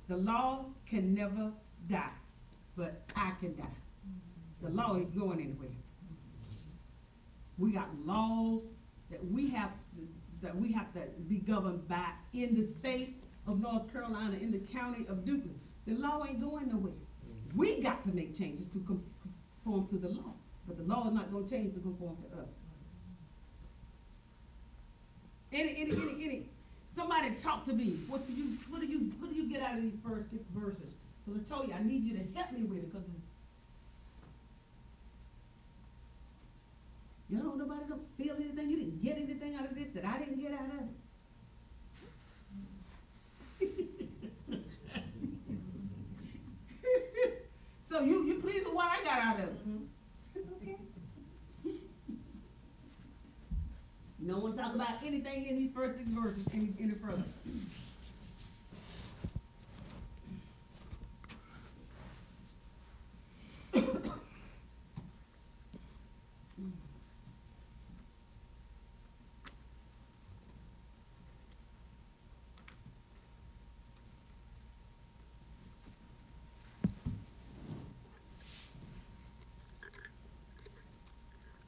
The law can never die, but I can die. The law ain't going anywhere. We got laws that we have to be governed by in the state of North Carolina, in the county of Duplin. The law ain't going nowhere. We got to make changes to conform to the law, but the law is not going to change to conform to us. Somebody talk to me. What do you get out of these first 6 verses? Because I told you I need you to help me with it, because you don't nobody don't feel anything. You didn't get anything out of this that I didn't get out of it. So you pleased with what I got out of it. Okay. No one talk about anything in these first 6 verses any further.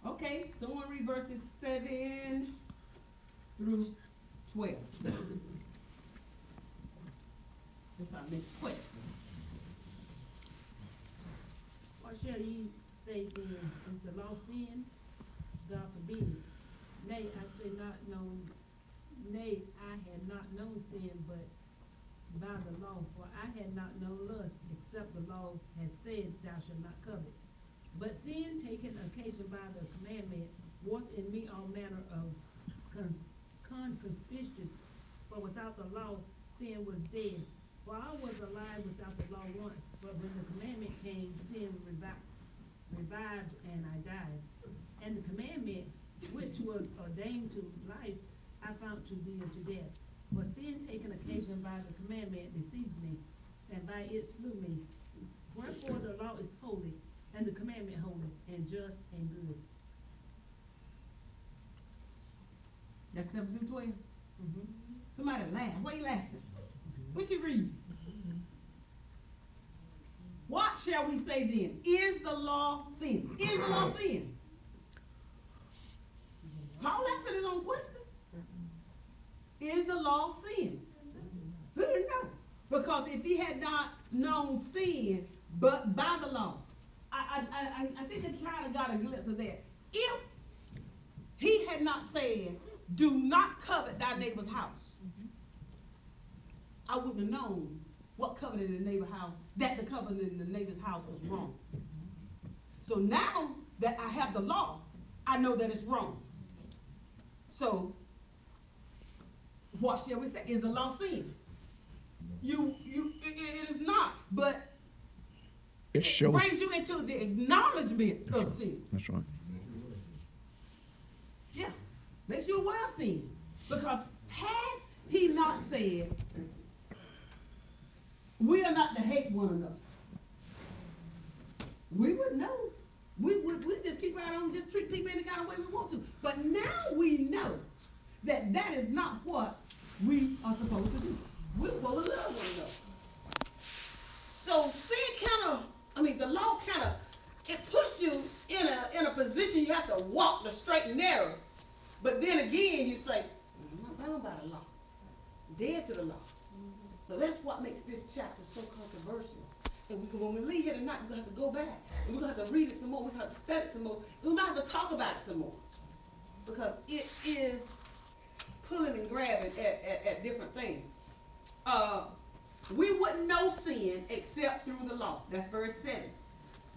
Okay, someone read verses 7 through 12. That's our next question. What shall ye say then? Is the law sin? God forbid it. Nay, I say not known. Nay, I had not known sin, but by the law. For I had not known lust, except the law had said, Thou shalt not covet. But sin, taking occasion by the commandment, worked in me all manner of concupiscence. For without the law, sin was dead. For I was alive without the law once. But when the commandment came, sin revived, and I died. And the commandment, which was ordained to life, I found to be unto death. For sin, taking occasion by the commandment, deceived me, and by it slew me. Wherefore the law is holy, and the commandment holy, and just and good. That's 7 through 12. Mm-hmm. Somebody laugh. Why you laughing? What you read? What shall we say then? Is the law sin? Is the law sin? Paul answered his own question. Is the law sin? Who didn't know? Because if he had not known sin, but by the law, I think I kind of got a glimpse of that. If he had not said, do not covet thy neighbor's house, I wouldn't have known what covenant in the neighbor's house, that the covenant in the neighbor's house was wrong. So now that I have the law, I know that it's wrong. So, what shall we say? Is the law sin? It is not, but it brings you into the acknowledgement of sin. That's right. Yeah, makes you aware of sin. Because had he not said, we are not to hate one another, we would know. We just keep right on, just treat people any kind of way we want to. But now we know that that is not what we are supposed to do. We're supposed to love one another. So sin the law it puts you in a position you have to walk the straight and narrow. But then again, you say, I'm not bound by the law. I'm dead to the law. So that's what makes this chapter so controversial. And when we leave here tonight, we're going to have to go back. And we're going to have to read it some more. We're going to have to study it some more. We're going to have to talk about it some more. Because it is pulling and grabbing at different things. We wouldn't know sin except through the law. That's verse 7.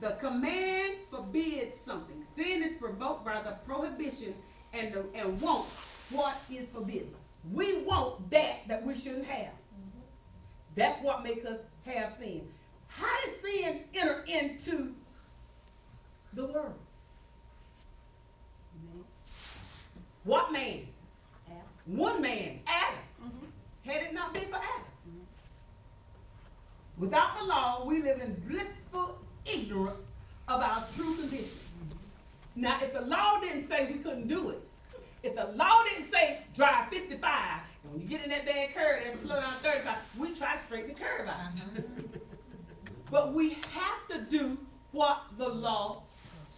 The command forbids something. Sin is provoked by the prohibition and want what is forbidden. We want that we shouldn't have. That's what makes us have sin. How did sin enter into the world? Man. What man? Adam. One man, Adam. Had it not been for Adam. Without the law, we live in blissful ignorance of our true condition. Now, if the law didn't say we couldn't do it, if the law didn't say drive 55 And when you get in that bad curve, that slow down 35, we try to straighten the curve out. But we have to do what the law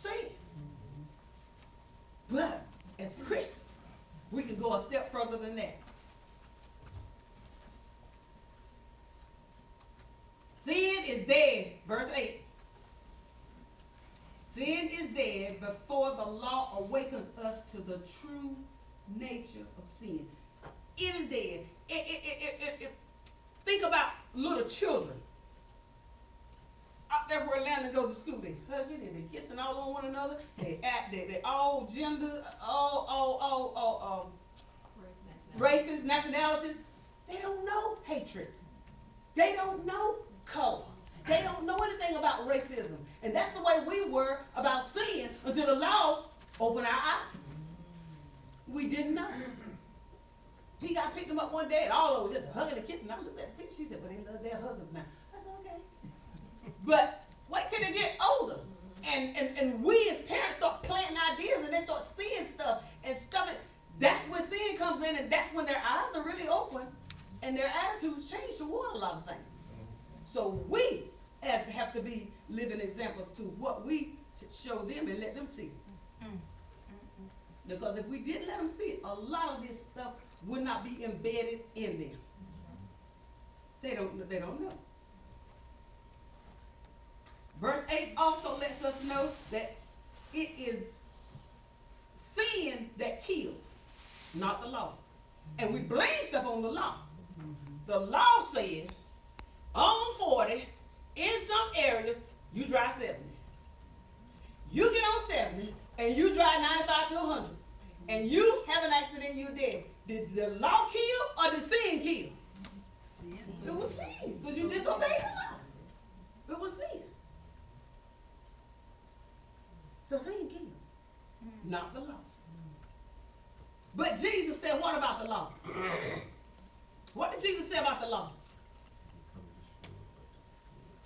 says. But as Christians, we can go a step further than that. Sin is dead, verse 8. Sin is dead before the law awakens us to the true nature of sin. It is dead. Think about little children. Out there where Landon goes to school, they hugging and they kissing all on one another. They all gender, all races, nationalities. They don't know hatred. They don't know color. They don't know anything about racism. And that's the way we were about sin until the law opened our eyes. We didn't know. He got picked him up one day and all over just hugging and kissing. I looked at the teacher, she said, well, they love their huggers now. I said, okay. But wait till they get older. And we as parents start planting ideas and they start seeing stuff and stuff. That's when sin comes in, and that's when their eyes are really open and their attitudes change toward a lot of things. So we have to be living examples to what we show them and let them see. Because if we didn't let them see it, a lot of this stuff would not be embedded in them. They don't know. Verse 8 also lets us know that it is sin that kills, not the law. And we blame stuff on the law. The law says on 40, in some areas, you drive 70. You get on 70, and you drive 95 to 100. And you have an accident, you're dead. Did the law kill, or did sin kill? Sin. It was sin, because you disobeyed the law. It was sin. So sin killed, not the law. But Jesus said, what about the law? What did Jesus say about the law?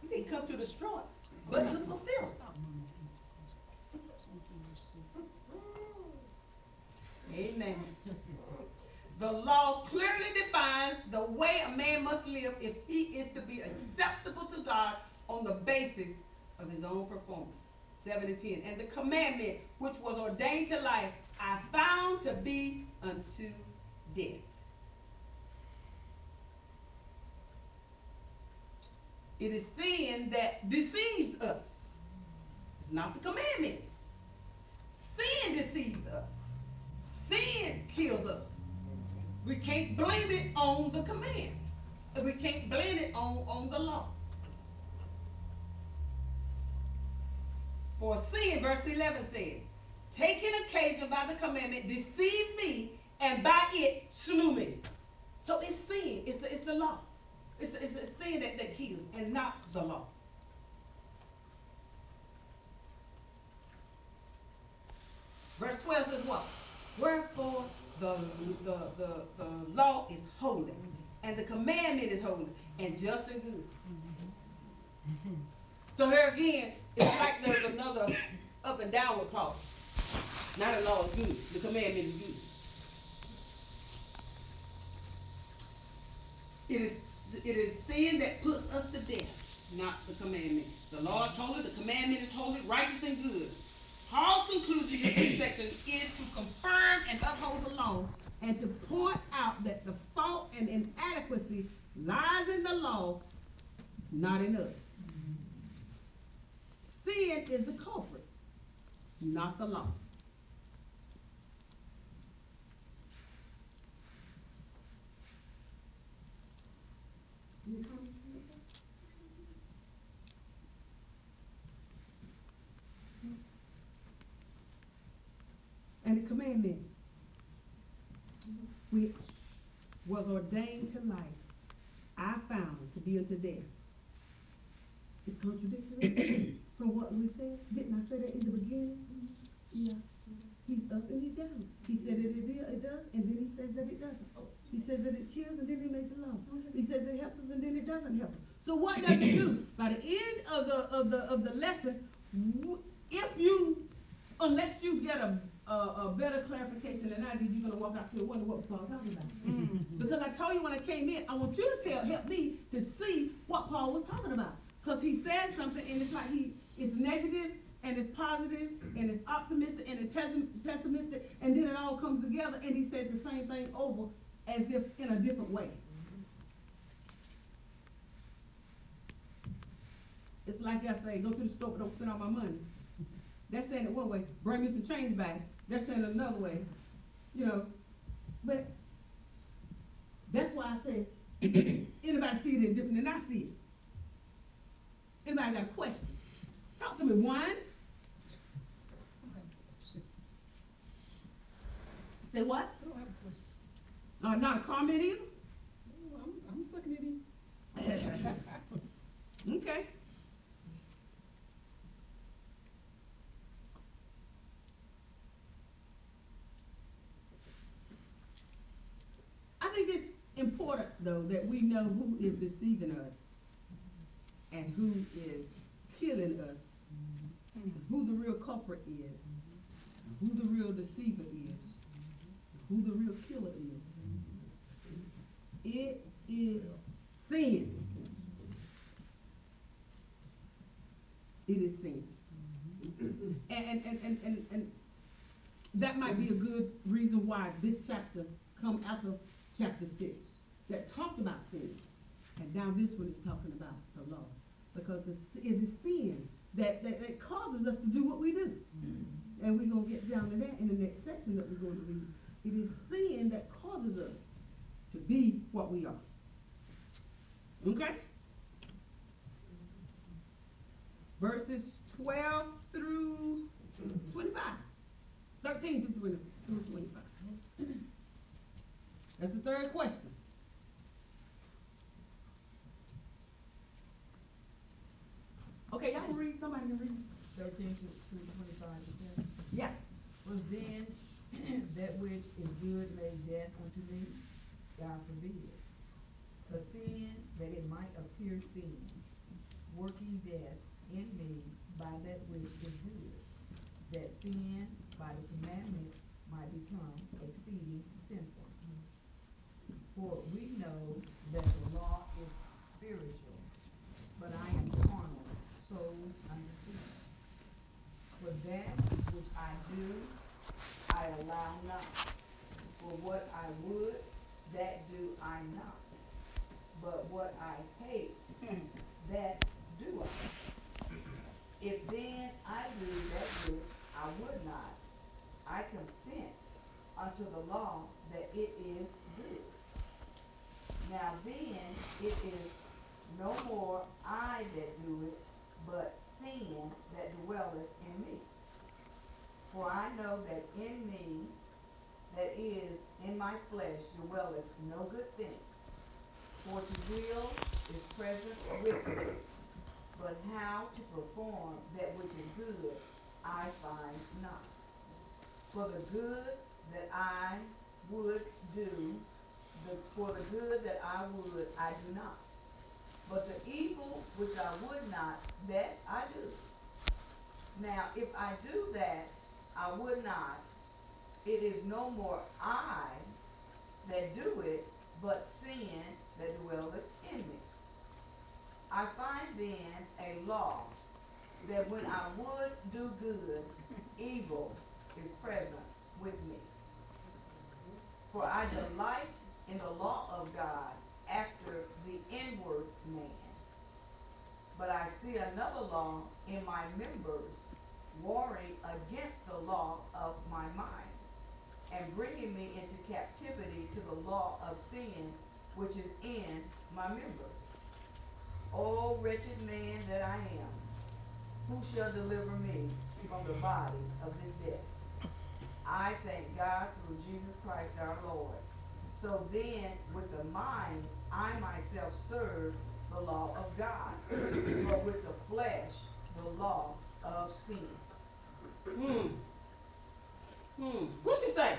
He didn't come to destroy, but to fulfill. Amen. The law clearly defines the way a man must live if he is to be acceptable to God on the basis of his own performance. 7 and 10. And the commandment which was ordained to life, I found to be unto death. It is sin that deceives us. It's not the commandments. Sin deceives us. Sin kills us. We can't blame it on the command. We can't blame it on the law. For sin, verse 11 says, taking occasion by the commandment, deceived me, and by it slew me. So it's sin. It's the law. It's a sin that kills, and not the law. Verse 12 says what? Wherefore the law is holy, and the commandment is holy, and just and good. So here again, it's like there's another up and downward clause. Now the law is good, the commandment is good. It is sin that puts us to death, not the commandment. The law is holy, the commandment is holy, righteous and good. Paul's conclusion in this section is to confirm and uphold the law and to point out that the fault and inadequacy lies in the law, not in us. Sin is the culprit, not the law. And the commandment which was ordained to life, I found to be unto death. It's contradictory from what we said. Didn't I say that in the beginning? Yeah. He's up and he's down. He said that it does, and then he says that it doesn't. He says that it kills, and then he makes it law. He says it helps us, and then it doesn't help us. So what does it do? By the end of the lesson, if you, unless you get a a better clarification than I did, you're gonna walk out still wondering what Paul was talking about. Because I told you when I came in, I want you to help me to see what Paul was talking about. Because he said something and it's like it's negative and it's positive and it's optimistic and it's pessimistic, and then it all comes together and he says the same thing over as if in a different way. It's like I say, go to the store but don't spend all my money. That's saying it one way, bring me some change back. They're saying it another way, but that's why I said, anybody see it different than I see it? Anybody got a question? Talk to me, one. Say what? I don't have a question. Not a comment either? Oh, I'm sucking it in. Okay. I think it's important, though, that we know who is deceiving us and who is killing us, who the real culprit is, who the real deceiver is, who the real killer is. It is sin. It is sin. And that might be a good reason why this chapter come after chapter 6 that talked about sin. And now this one is talking about the law. Because it is sin that causes us to do what we do. And we're going to get down to that in the next section that we're going to read. It is sin that causes us to be what we are. Okay? Verses 12 through 25. 13 through 25. That's the third question. Okay, y'all can read. Somebody can read. 13 through 25. Yeah. Was then that which is good made death unto me? God forbid. For sin, that it might appear sin, working death in me by that which is good, that sin by the commandment might become exceeding sinful. For we know that the law is spiritual, but I am carnal, sold under sin. For that which I do, I allow not. For what I would, that do I not. But what I hate, that do I. If then I do that which I would not, I consent unto the law that it is good. Now then, it is no more I that do it, but sin that dwelleth in me. For I know that in me, that is, in my flesh, dwelleth no good thing. For to will is present with me, but how to perform that which is good, I find not. For the good that I would do, for the good that I would, I do not. But the evil which I would not, that I do. Now, if I do that I would not, it is no more I that do it, but sin that dwelleth in me. I find then a law, that when I would do good, evil is present with me. For I delight in the law of God after the inward man. But I see another law in my members, warring against the law of my mind, and bringing me into captivity to the law of sin which is in my members. O wretched man that I am, who shall deliver me from the body of this death? I thank God through Jesus Christ our Lord. So then, with the mind, I myself serve the law of God, but with the flesh, the law of sin. What she say?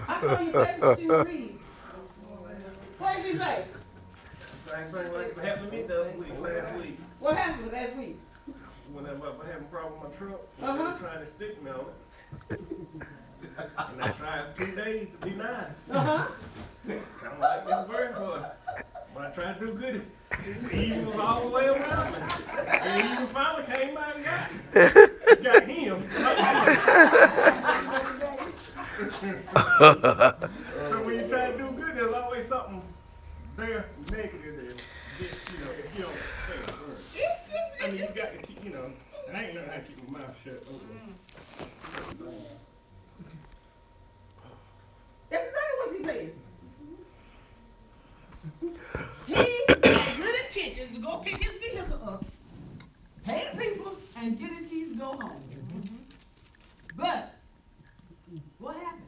I saw you say what you read. What did she say? Same thing like happened to me the other week, last week. What happened last week? whenever I have a problem with my truck, Uh-huh. they try to stick me on it. And I tried 2 days to be nice. Uh-huh. Kind of like this bird for when I tried to do good, it even was all the way around me. And he even finally came out and got me. Got him. So when you try to do good, there's always something there negative that get, if you don't say a word. I mean, you got to keep, I ain't learned how to keep my mouth shut. That's exactly what she said. He had good intentions to go pick his vehicle up, pay the people, and get his keys to go home. But, what happened?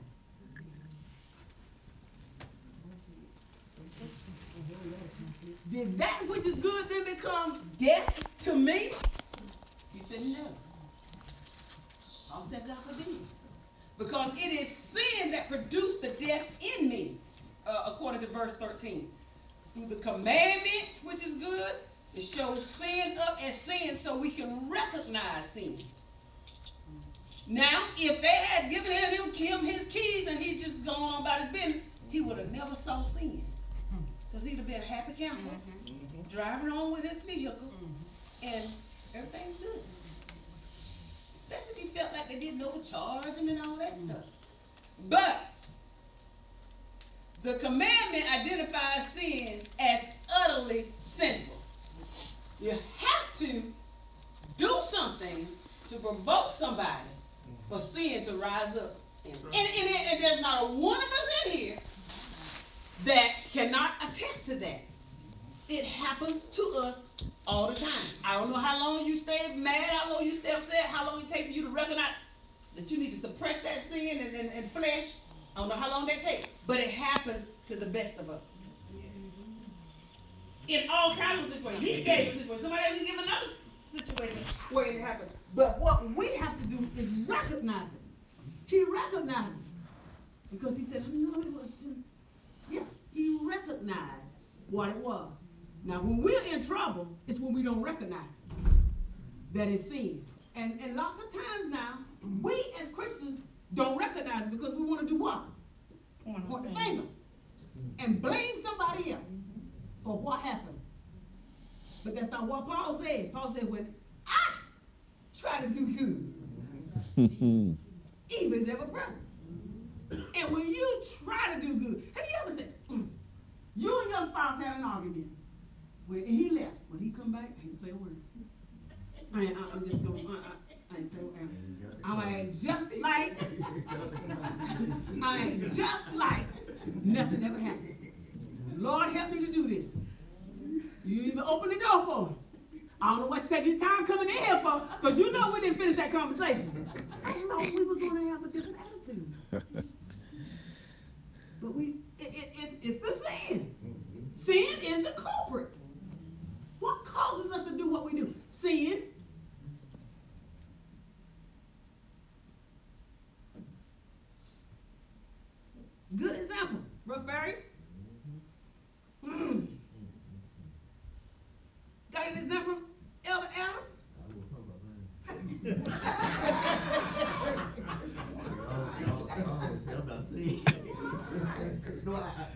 Did that which is good then become death to me? He said no. Paul said God forbid. Because it is sin that produced the death in me, according to verse 13. Through the commandment, which is good, it shows sin up as sin so we can recognize sin. Now, if they had given him his keys and he'd just gone on about his business, he would have never saw sin. Because he'd have been a happy camper, driving on with his vehicle, and everything's good. Especially if he felt like they didn't overcharge him and all that stuff. But the commandment identifies sin as utterly sinful. You have to do something to provoke somebody for sin to rise up. And there's not a one of us in here that cannot attest to that. It happens to us all the time. I don't know how long you stay mad, how long you stay upset, how long it takes for you to recognize that you need to suppress that sin and flesh. I don't know how long that takes, but it happens to the best of us. In all kinds of situations. He gave a situation. Somebody else can give another situation where it happens. But what we have to do is recognize it. He recognized it. Because he said, no, it was. Yeah, he recognized what it was. Now, when we're in trouble, it's when we don't recognize it. That is sin. And lots of times now, we as Christians don't recognize it because we want to do what? Point the finger. And blame somebody else for what happened. But that's not what Paul said. Paul said, when I try to do good, evil is ever present. And when you try to do good, have you ever said, you and your spouse had an argument, and he left. When he come back, I ain't say a word. I'm just going, I ain't say a word. I ain't just like nothing ever happened. Lord, help me to do this. You even open the door for him. I don't know what you take your time coming in here for, because you know we didn't finish that conversation. I thought we were going to have a different attitude. But it's the sin. Sin is the culprit. What causes us to do what we do? Sin. Good example. Brother Ferry. Got an example? Elder Adams?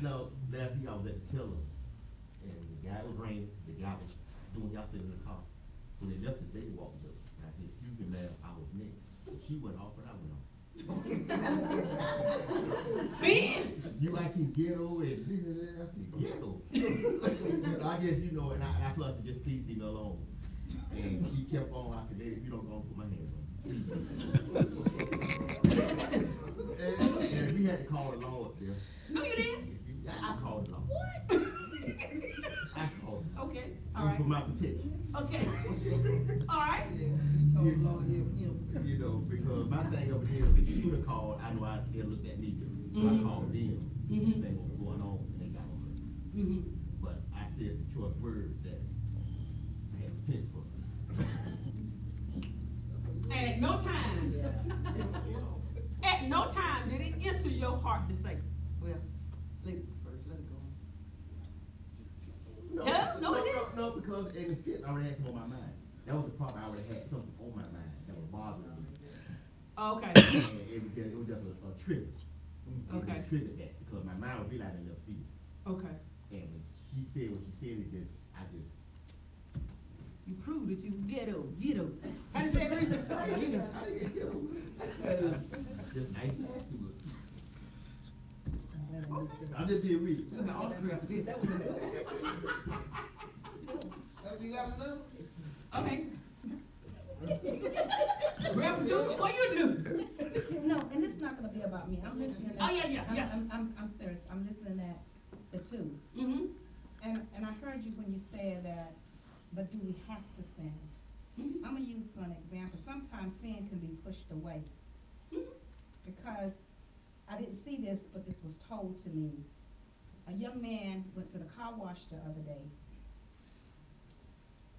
No, last week I was at the tiller, and the guy was raining, the guy was doing y'all sitting in the car. So they left the day walked up. And I said, excuse me, ma'am, I was next. So she went off and I went off. Sin. You like you ghetto and I said, ghetto. I guess you know, and I plus it just please leave me alone. And she kept on, I said, lady, if you don't go, put my hands on you. And we had to call the law up there. No, you didn't? I called the law. What? I called it. Okay. It All was right. for my protection. Okay. All right. You know, because my thing over here, if you would have called, I know they'd look at me different. So I called them. This thing what was going on, and they got on her. But I said some choice words that I had to repent for. And at no time did it enter your heart to say, well, ladies first, let it go. No, it didn't. No, because in the sense, I already had some on my mind. That was the problem. I already had something on my mind that was bothering me. Okay. And it was just a trigger. Okay. It triggered that because my mind would be like a little feet. Okay. And when she said what she said, I just. You prove that you ghetto. How do you say it? Ghetto. Just nice to ask you. I'm just being real. That was You got another? okay. Grab two, what you do? No, and it's not gonna be about me, I'm listening at. Oh, yeah. I'm serious, I'm listening at the two. Mm-hmm. And I heard you when you said that, but do we have to sin? Mhm. I'm gonna use for an example, sometimes sin can be pushed away. Because I didn't see this, but this was told to me. A young man went to the car wash the other day.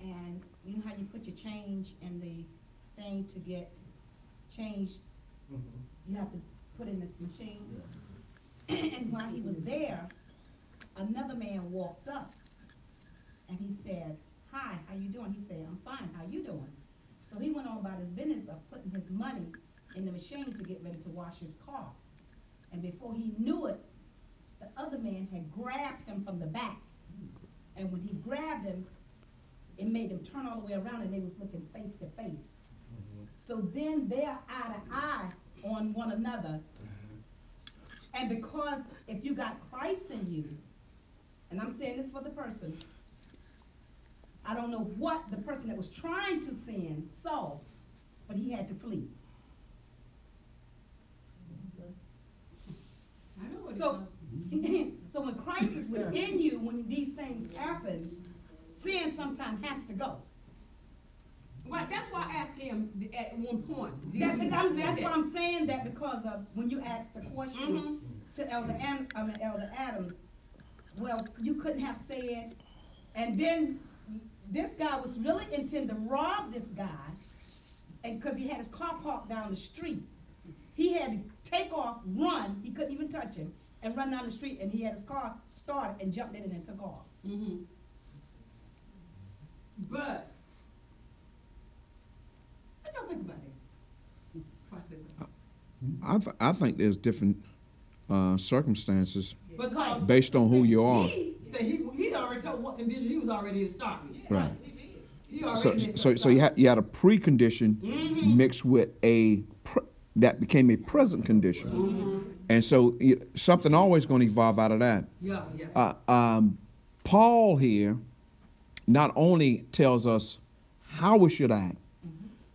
And you know how you put your change in the thing to get changed, you have to put in the machine? And while he was there, another man walked up and he said, "Hi, how you doing?" He said, "I'm fine, how you doing?" So he went on about his business of putting his money in the machine to get ready to wash his car. And before he knew it, the other man had grabbed him from the back. And when he grabbed him, it made him turn all the way around and they was looking face to face. So then they're eye to eye on one another. And because if you got Christ in you, and I'm saying this for the person, I don't know what the person that was trying to sin saw, but he had to flee. I know what So, so when Christ is within you, when these things happen, sin sometimes has to go. Well, that's why I asked him at one point. That's why I'm saying that, because of when you asked the question to Elder Adams, well, you couldn't have said, and then this guy was really intending to rob this guy, and because he had his car parked down the street. He had to take off, run, he couldn't even touch him, and run down the street, and he had his car started and jumped in it and took off. But, what y'all think about that? Before I say that. I think there's different circumstances Because based on who you are. he said he'd already told what condition he was already in starting. Right. He already So you had a precondition mixed with that became a present condition, and so something always going to evolve out of that. Yeah. Paul here not only tells us how we should act,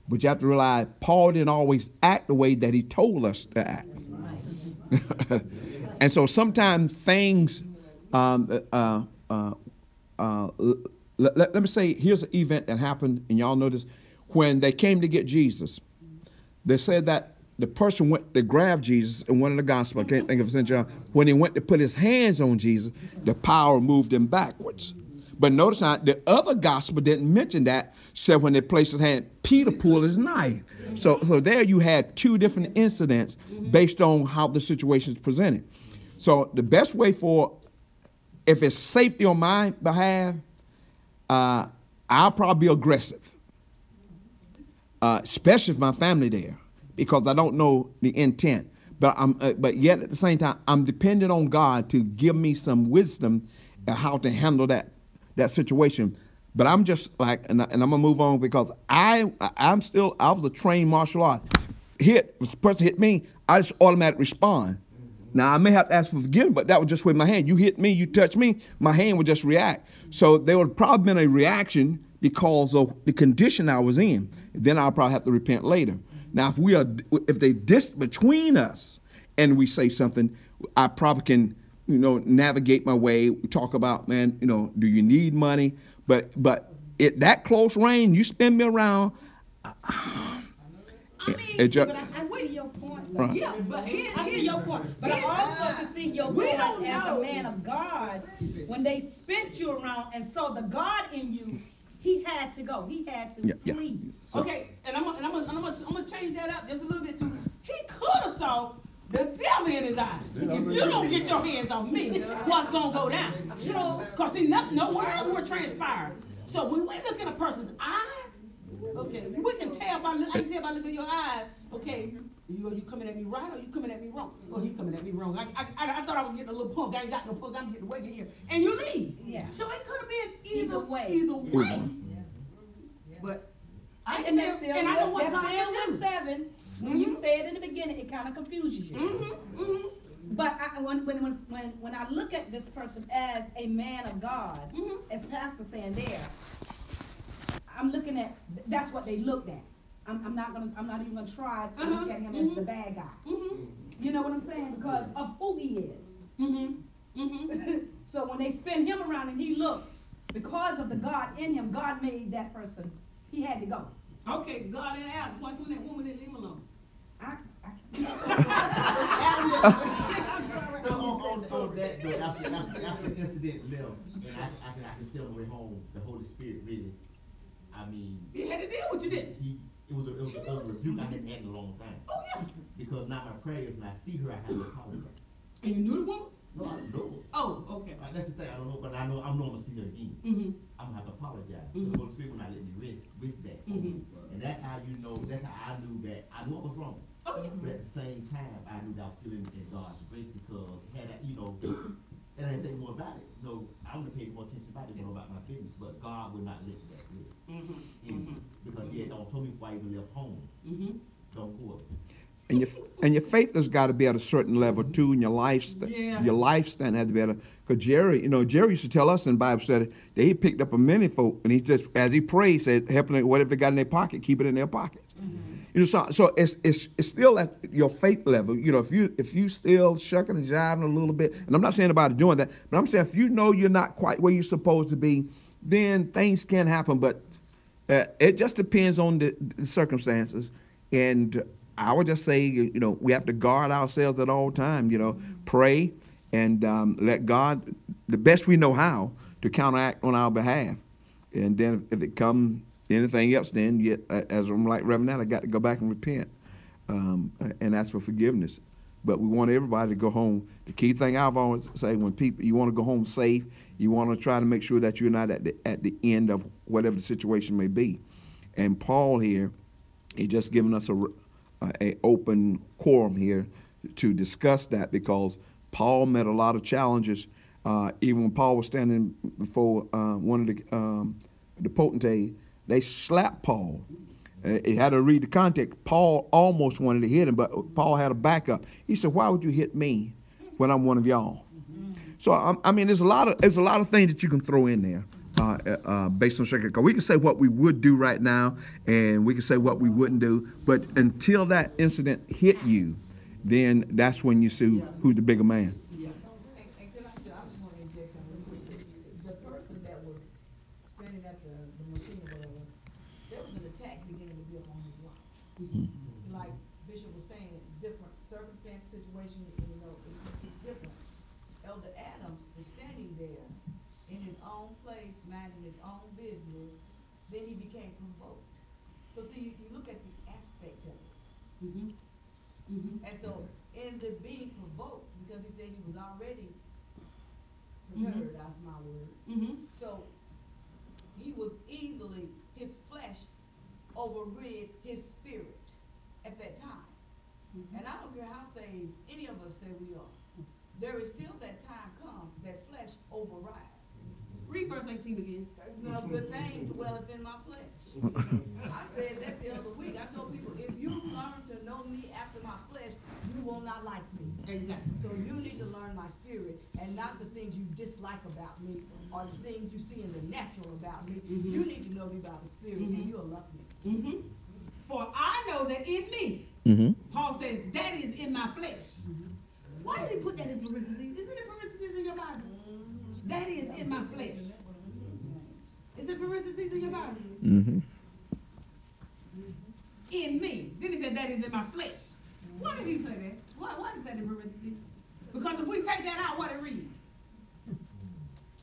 but you have to realize Paul didn't always act the way that he told us to act. And so sometimes things, let me say, here's an event that happened, and y'all know this. When they came to get Jesus, they said that the person went to grab Jesus in one of the Gospels, I can't think of it, St. John, when he went to put his hands on Jesus, the power moved him backwards. But notice now, the other gospel didn't mention that, said when they placed his hand, Peter pulled his knife. So there you had two different incidents based on how the situation is presented. So the best way if it's safety on my behalf, I'll probably be aggressive, especially if my family there, because I don't know the intent. But yet at the same time, I'm dependent on God to give me some wisdom on how to handle that situation. But I'm just like, and I'm gonna move on because I was a trained martial art. If the person hit me, I just automatically respond. Now I may have to ask for forgiveness, but that was just with my hand. You hit me, you touch me, my hand would just react. So there would probably been a reaction because of the condition I was in. Then I'll probably have to repent later. Now if they distant between us and we say something, I probably can, navigate my way. We talk about, man, do you need money? But at that close range, you spin me around. I It just, but I see your point. Right. Yeah, but I see your point, but I also can see your We point don't as know. a man of God. When they spent you around and saw the God in you, he had to go. He had to Yeah. flee. So- okay, and I'm gonna change that up just a little bit too. He could have saw the devil in his eye. If you don't get your hands on me, what's gonna go down? Cause see, no words were transpired. So when we look in a person's eyes, Okay, we can tell by, I can tell by looking in your eyes, okay, you coming at me right or you coming at me wrong? Oh, he coming at me wrong. I thought I was getting a little punk. I ain't got no punk. I'm getting away from here. And you leave. Yeah. So it could have been Either way. Either way. Yeah. But I And can that's still, still, and I know what that's God still can with do. 7. When you said in the beginning, it kind of confuses you. Mm-hmm, mm-hmm. But when I look at this person as a man of God, Mhm. as Pastor saying there, I'm looking at, that's what they looked at. I'm not even gonna try to look at him as the bad guy. Mm-hmm. You know what I'm saying? Because of who he is. Mm-hmm. Mm-hmm. So when they spin him around and he looked, because of the God in him, God made that person, he had to go. Okay, God and Adam, why couldn't that woman didn't leave him alone? I'm sorry. On that though, after the incident left, and I can see on the way home, the Holy Spirit really, I mean, He had to deal with you, didn't he? it was a rebuke I hadn't had in a long time. Oh, yeah. Because now my prayers, when I see her, I have to apologize. And you knew the woman? No, I don't know. Oh, okay. That's the thing, I don't know, but I'm gonna see her again. Mm-hmm. I'm gonna have to apologize. Mhm. The Holy Spirit will not let me rest with that. Mhm. And that's how you know, that's how I knew that, I knew I was wrong. Oh, yeah. But at the same time, I knew that I was still in God's grace because had I, and I didn't think more about it. No, I would have paid more attention about it, more about my business, but God would not let that rest. Mm-hmm. Because he had told me before I even left home, Mm-hmm. don't quote. And your faith has got to be at a certain level too, and your lifestyle, Yeah. your lifestyle has to be at a. Because Jerry used to tell us in Bible study that he picked up a many folk, and he just, as he prayed, said, "Helping them, whatever they got in their pocket, keep it in their pockets." So it's still at your faith level. If you still shucking and jiving a little bit, and I'm not saying about doing that, but I'm saying if you know you're not quite where you're supposed to be, then things can happen. But it just depends on the circumstances. And I would just say, we have to guard ourselves at all time. Pray and let God, the best we know how, to counteract on our behalf. And then if it comes anything else, then as I'm like Reverend Nat, I got to go back and repent and ask for forgiveness. But we want everybody to go home. The key thing I've always say, when you want to go home safe, you want to try to make sure that you're not at the end of whatever the situation may be. And Paul here, he just given us a open quorum here to discuss that, because Paul met a lot of challenges. Even when Paul was standing before one of the potentates, they slapped Paul. He had to read the context. Paul almost wanted to hit him, but Paul had a backup. He said, "Why would you hit me when I'm one of y'all?" So I mean, there's a lot of things that you can throw in there based on circuit. Because we can say what we would do right now, and we can say what we wouldn't do. But until that incident hit you, then that's when you see who's the bigger man. Yeah. And can I just want to inject something real quick. The person that was standing at the machine or whatever, there was an attack beginning to be upon his life. Like Bishop was saying, different circumstance, situation, it's different. Elder Adams was standing there in his own place, minding his own business, then he became provoked. So see, you look at the aspect of it. Mm-hmm. Mm-hmm. And so, in the being provoked, because he said he was already perturbed, that's my word. Mm-hmm. So, he was easily, his flesh overrid his spirit at that time. And I don't care how saved any of us say we are. There is still that time comes that flesh overrides. Read verse 18 again. No good thing dwelleth in my flesh. I said that the other week. I told people, if you learn to know me after my flesh, you will not like me. Exactly. So you need to learn my spirit, and not the things you dislike about me or the things you see in the natural about me. Mhm. You need to know me by the spirit, and you'll love me. Mm-hmm. For I know that in me, Mm-hmm. Paul says, that is in my flesh. Why did he put that in parentheses? Isn't it parentheses in your Bible? That is in my flesh. Is it parentheses in your Bible? Mm-hmm. In me. Then he said, that is in my flesh. Why did he say that? Why is that in parentheses? Because if we take that out, what it reads?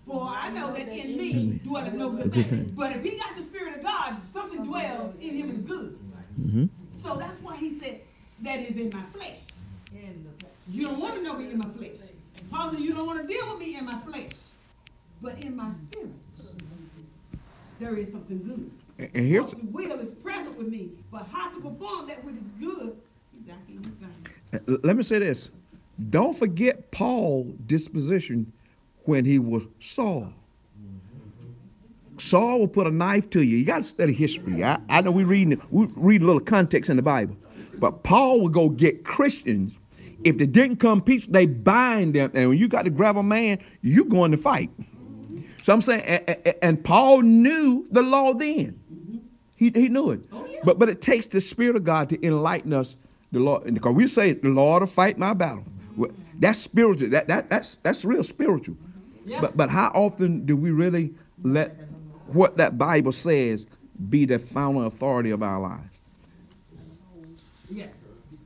For I know that in me dwelleth no good thing. But if he got the Spirit of God, something dwells in him is good. Mm-hmm. So that's why he said, that is in my flesh. In the flesh. You don't want to know me in my flesh. Paul said, you don't want to deal with me in my flesh. But in my spirit, there is something good. And here's, What the will is present with me, but how to perform that which is good, he's asking you. let me say this. Don't forget Paul's disposition when he was Saul. Saul will put a knife to you. You got to study history. I know we read a little context in the Bible. But Paul would go get Christians. If they didn't come peace, they bind them. And when you got to grab a man, you going to fight. So I'm saying, and Paul knew the law then. He knew it. Oh, yeah. But it takes the Spirit of God to enlighten us. The Lord, because we say the Lord will fight my battle. That's spiritual. That's real spiritual. Yeah. But how often do we really let what that Bible says be the final authority of our lives? Yes.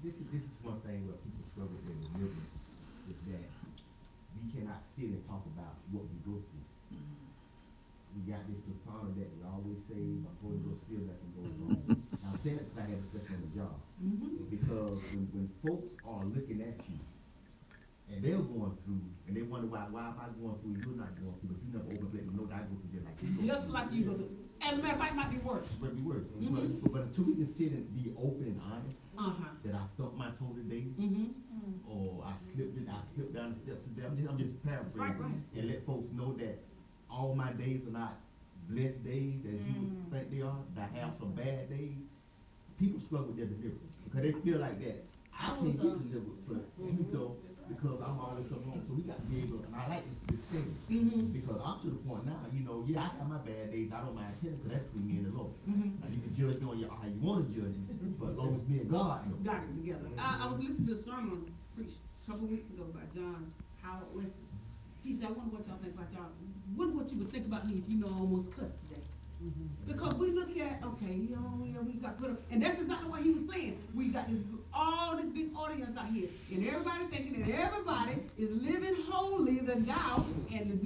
This is one thing where people struggle with deliverance, is that we cannot sit and talk about what we go through. We got this persona that we always say, my Holy Ghost feel that can go wrong. Now, I'm saying that because I had a discussion on the job. Because when folks are looking at you, and they're going through, and they wonder why am I going through, you're not going through, but you never open up and know that I go through just like you. Just like you go through. As a matter of fact, it might be worse. But be worse. But until we can sit and be open and honest, that I stubbed my toe today, or I slipped down the steps today. I'm just paraphrasing, Right. and let folks know that all my days are not blessed days as you would think they are. That I have some bad days. People struggle with their deliverance because they feel like that. I can't get delivered, but you know, because I'm always come home. So we got to be able, and I like this saying, because I'm to the point now, you know, yeah, I have my bad days. I don't mind telling because that's between me and the Lord. Now you can judge me on how you want to judge me, but as long as me and God know. Got it together. I was listening to a sermon preached a couple of weeks ago by John Howard Wesley. He said, I wonder what y'all think about y'all. Wonder what you would think about me if you know I almost cussed today. Because we look at, okay, you know, we got put up, and that's exactly what he was saying. We got all this big audience out here, and everybody thinking that everybody is living holy than thou, and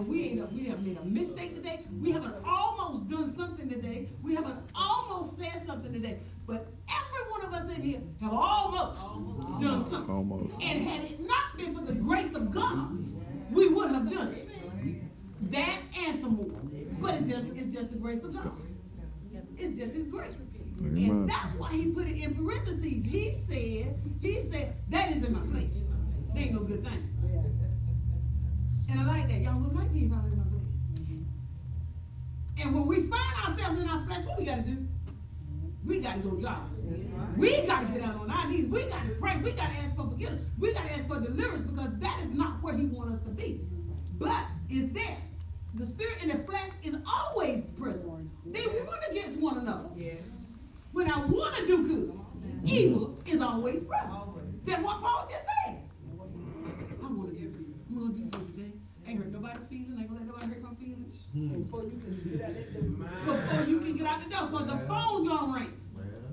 we have made a mistake today. We haven't almost done something today. We haven't almost said something today. But every one of us in here have almost done something. Almost. And had it not been for the grace of God, we would have done it. That and some more. But it's just the grace of God. It's just his grace. Amen. And that's why he put it in parentheses. He said, that is in my flesh. There ain't no good thing. And I like that. Y'all wouldn't like me if I was in my flesh. And when we find ourselves in our flesh, what we gotta do? We gotta go to God. We gotta get out on our knees. We gotta pray. We gotta ask for forgiveness. We gotta ask for deliverance, because that is not where he wants us to be. But it's there. The spirit and the flesh is always present. They run against one another. When I want to do good, evil is always present. That's what Paul just said. I want to do good. I'm going to do good today. Ain't hurt nobody's feelings. Ain't going to let nobody hurt my feelings. Before you can get out that door. Before you can get out the door, because the phone's going to ring.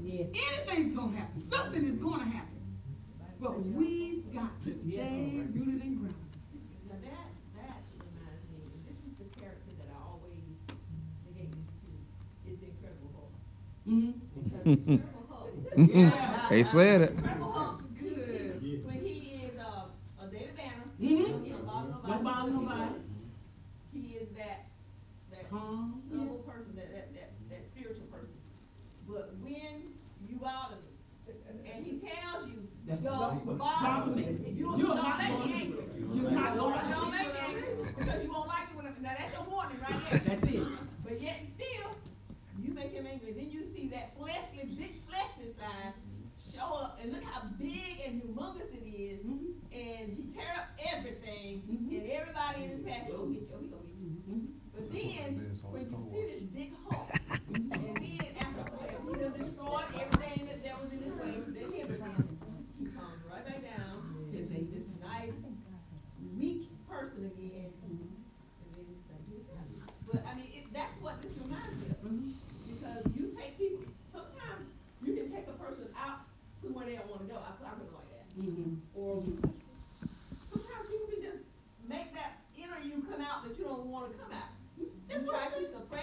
Yes. Anything's going to happen. Something is going to happen. But we've got to stay rooted and grounded. Now that reminds me, this is the character that I always negate this to, is the Incredible Hulk. Because the Incredible Hulk, Yeah. They said it. Incredible Hulk, when he is a David Banner, Mhm. he don't bother Don't bother nobody. nobody. He is that humble person, that spiritual person. But when you bother me, and he tells you, don't bother me, you You're don't not make gonna- me angry. You're not gonna- Don't make me angry, because you won't like it when now that's your warning right there. That's it. But yet still, you make him angry. Then you see that big fleshly side show up, and look how big and humongous it is. And he tear up everything, and everybody in his path, he gonna get you, he gonna get you. But then, when you see this big Hulk, and then after he done destroyed everything that was in his way, then he comes right back down to this nice, weak person again. And then he's like, do this. But I mean, that's what this reminds me of. Because you take people, sometimes you can take a person out somewhere they don't want to go. I can go like that. Or sometimes people can just make that inner you come out that you don't want to come out. Just try to suppress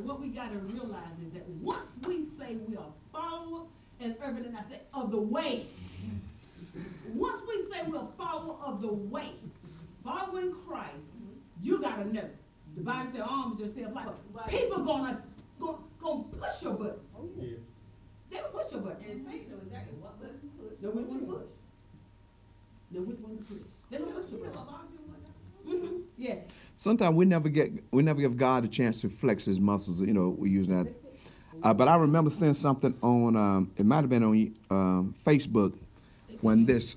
what we gotta realize is that once we say we are followers, as Irvin and I said, of the way, once we say we're a follower of the way, following Christ, you gotta know. The Bible says, arms yourself like people gonna push your button. Yeah. They will push your button. And Satan knows exactly what button to push. Know which one to push. Know which one to push. They gonna push your You know button. about you, what? Yes. Sometimes we never give God a chance to flex his muscles. You know, we use that. But I remember seeing something on, it might have been on Facebook, when this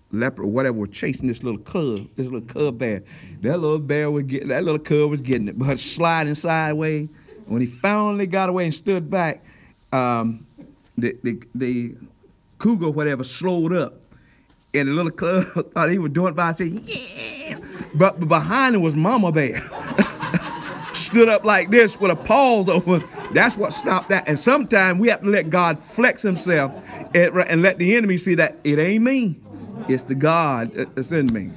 leopard or whatever was chasing this little cub bear. That little cub was getting it, but sliding sideways. When he finally got away and stood back, the cougar, whatever, slowed up. And the little cub thought he was doing it by saying, yeah. But behind him was Mama Bear. Stood up like this with a paws open. That's what stopped that. And sometimes we have to let God flex himself and let the enemy see that it ain't me. It's the God that's in me.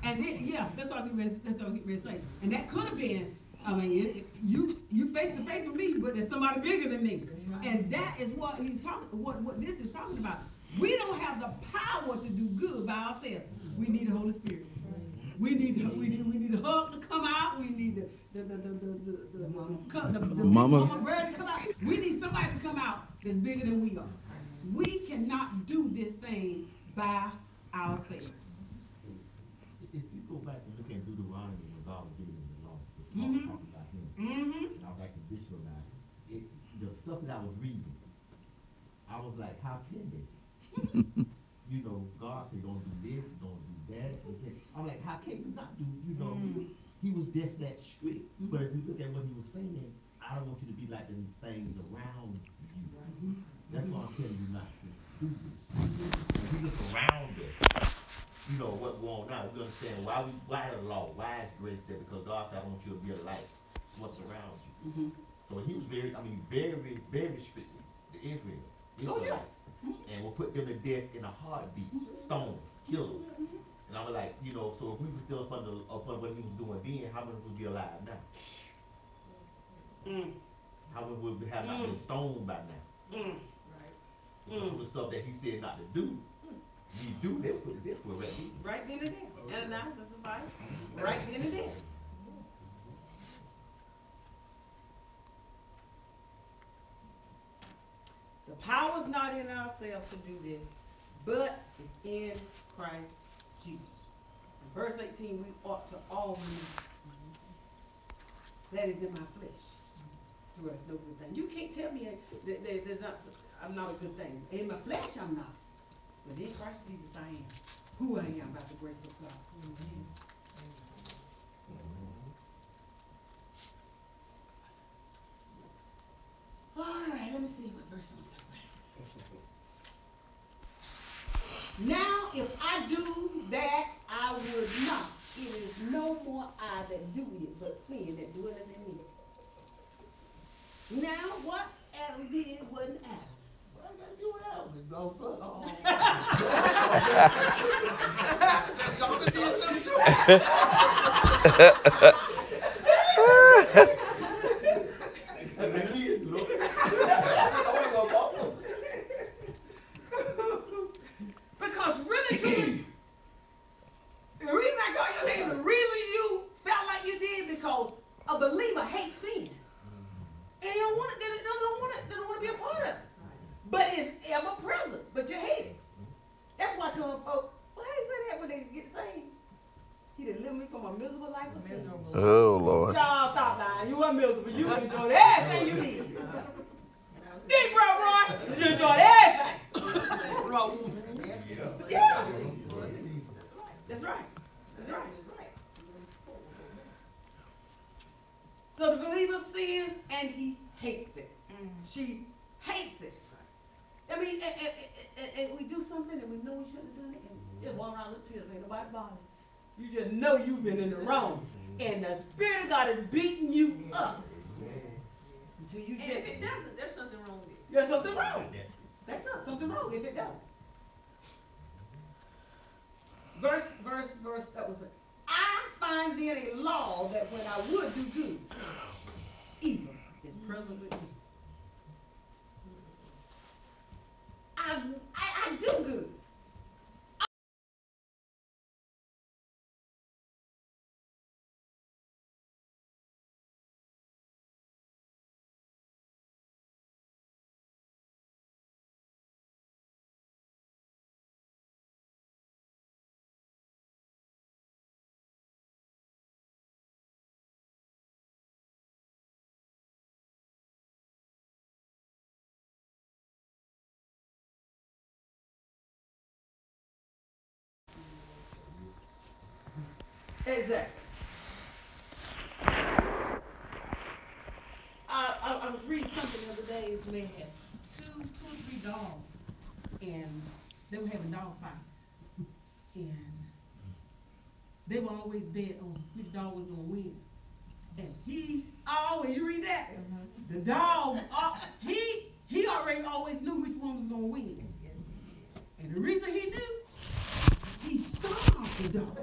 And then, yeah, that's what I was getting ready to say. And that could have been, I mean, you face to face with me, but there's somebody bigger than me. And that is what he's talking, what this is talking about. We don't have the power to do good by ourselves. We need the Holy Spirit. We need the hug to come out. We need the Mama bird to come out. We need somebody to come out that's bigger than we are. We cannot do this thing by ourselves. If you go back and look at Deuteronomy when God was giving him the law, talking about him, I was like visualizing the stuff that I was reading. I was like, how can they? You know, God said, don't do this, don't do that. Okay. I'm like, how can you not do? You know, he was just that strict. But if you look at what he was saying, I don't want you to be like the things around you. That's why I'm telling you not to do this. If you look around us, you know, what we're on now, we understand why the law, why is grace there? Because God said, I want you to be a light to what's around you. So he was very, very strict to Israel. Oh, yeah. And will put them to death in a heartbeat, stone, kill them. And I was like, you know, so if we were still upon what he was doing then, how many would be alive now? How many would have not been stoned by now? Some of the stuff that he said not to do, we do, they put it there for right here. Right then and there. Ananias and Sapphira. Right then and there. The power's not in ourselves to do this, but it's in Christ Jesus. In verse 18, we ought to all move. That is in my flesh. To us, no good thing. You can't tell me that there's not, I'm not a good thing. In my flesh, I'm not. But in Christ Jesus, I am. Who I am by the grace of God. Amen. All right, let me see what verse I'm talking about. Now, if I do that, I would not. It is no more I that do it, but sin that dwelleth in me. Now, what Adam did wasn't Adam. What I gotta do with Alvin? Go Because really, truly, the reason I call your name, the reason you felt like you did, because a believer hates sin. And they don't want it, they don't want to be a part of it. But it's ever present, but you hate it. That's why some folks, why they say that when they get saved? He delivered me from a miserable life of sin. Oh, Lord. Y'all thought that you weren't miserable, you enjoyed everything you did. Big bro, Roy, you enjoyed everything. Bro. Yeah. That's right. That's right. So the believer sins and he hates it. She hates it. I mean, and we do something and we know we shouldn't have done it, and just walk around with pills, ain't nobody bothering. You just know you've been in the wrong, and the Spirit of God is beating you up. Until you And if it doesn't, there's something wrong with it. there's something wrong. That's not something wrong if it doesn't. Verse, that was I find then a law that when I would do good, evil is present with me. I do good. Exactly. I was reading something the other day, they had two or three dogs, and they were having dog fights. And they were always bet on which dog was gonna win. And he always, you read that? The dog, he already always knew which one was gonna win. And the reason he knew, he starved the dog.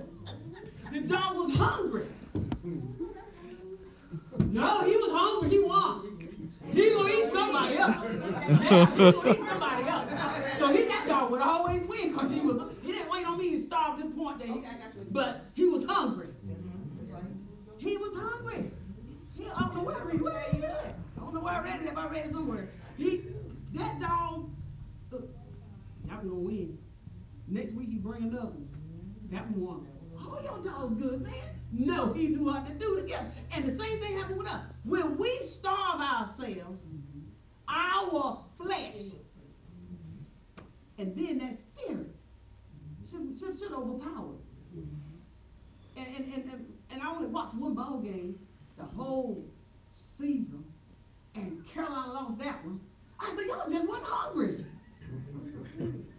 The dog was hungry. No, he was hungry. He won. He gonna eat somebody else. Yeah, he gonna eat somebody else. So that dog would always win because he didn't wait on me to starve to the point that but he was hungry. He was hungry. I don't know where I read it. I don't know where I read it. If I read it somewhere, that dog, y'all gonna win. Next week he bring another one. That one won. Oh, your dog's good, man. No, he knew what to do together. And the same thing happened with us. When we starve ourselves, our flesh, and then that spirit should overpower. And I only watched one ball game the whole season, and Carolina lost that one. I said, y'all just wasn't hungry.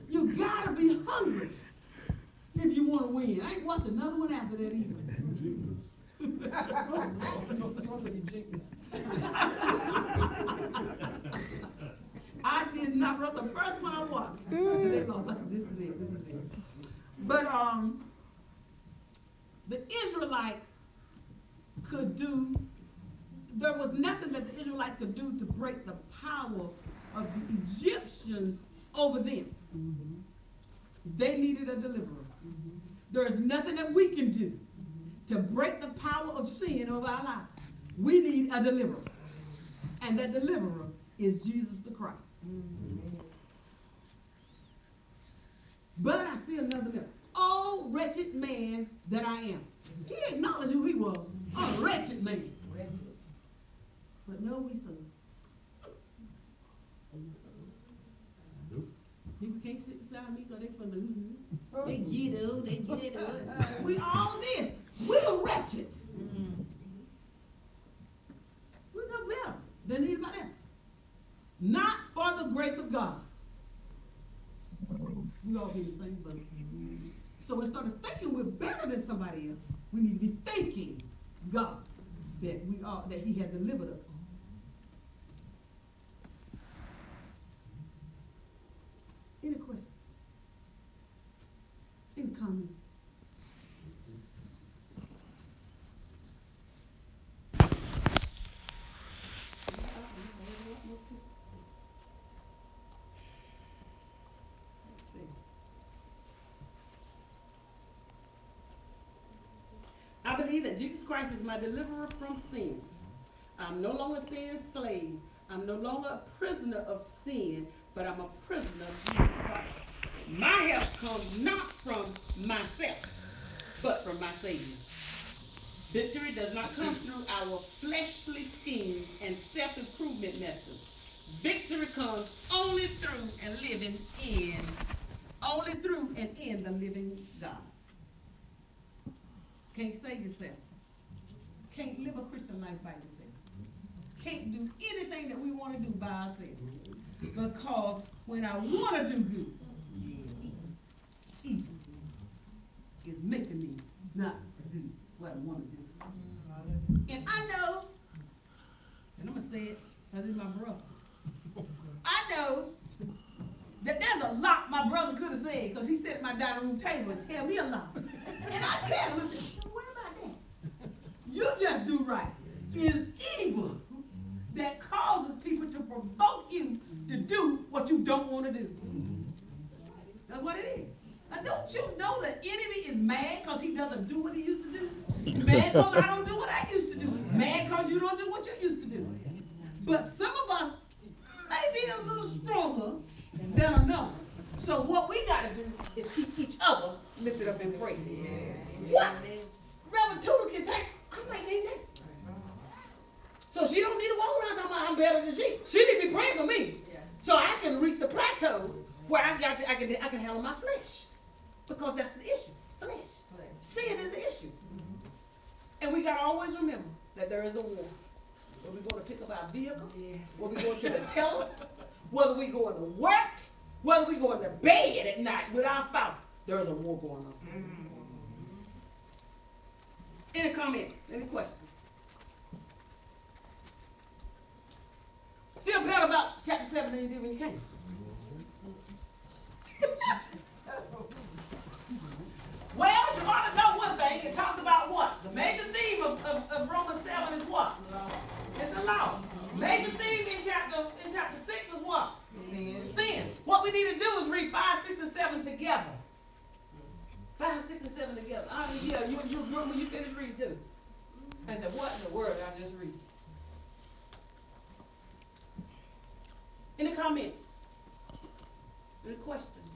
You gotta be hungry if you want to win. I ain't watched another one after that either. I did not wrote the first one I watched. They lost. I said, this is it. But the Israelites could do, there was nothing that the Israelites could do to break the power of the Egyptians over them. They needed a deliverer. There is nothing that we can do to break the power of sin over our lives. We need a deliverer. And that deliverer is Jesus the Christ. But I see another level. Oh, wretched man that I am. He acknowledged who he was. A wretched man. But no, we saw. People can't sit beside me because they from the hood. They get up. We all this. We're wretched. We're no better than anybody else. Not for the grace of God. We all be the same boat. So instead of thinking we're better than somebody else, we need to be thanking God that He has delivered us. Any questions? Any comments? I believe that Jesus Christ is my deliverer from sin. I'm no longer sin's slave. I'm no longer a prisoner of sin, but I'm a prisoner of Jesus Christ. My help comes not from myself, but from my Savior. Victory does not come through our fleshly schemes and self-improvement methods. Victory comes only through and in the living God. Can't save yourself. Can't live a Christian life by yourself. Can't do anything that we want to do by ourselves. Because when I want to do good, evil is making me not do what I want to do. And I know, and I'm going to say it because it's my brother. I know that there's a lot my brother could have said because he sat at my dining room table and tell me a lot. And I tell him, I said, you just do right, is evil that causes people to provoke you to do what you don't want to do. That's what it is. Now, don't you know the enemy is mad because he doesn't do what he used to do? Mad because I don't do what I used to do. Mad because you don't do what you used to do. But some of us may be a little stronger than another. So what we got to do is keep each other lifted up in prayer. What Reverend Tudor can take, I might can't take. So she don't need to walk around talking about I'm better than she. She need to be praying for me, so I can reach the plateau where I can handle my flesh, because that's the issue. Flesh. Sin is the issue, and we gotta always remember that there is a war. Whether we going to pick up our vehicle, whether we going to the teller, whether we going to work, whether we going to bed at night with our spouse, there is a war going on. Any comments? Any questions? Feel better about chapter 7 than you did when you came. Well, you ought to know one thing. It talks about what? The major theme of Romans 7 is what? It's the law. Major theme in chapter 6 is what? Sin. What we need to do is read 5, 6, and 7 together. 5, 6, and 7 together. Yeah, you when you finish reading too. I said, what in the world did I just read? Any comments? Any questions?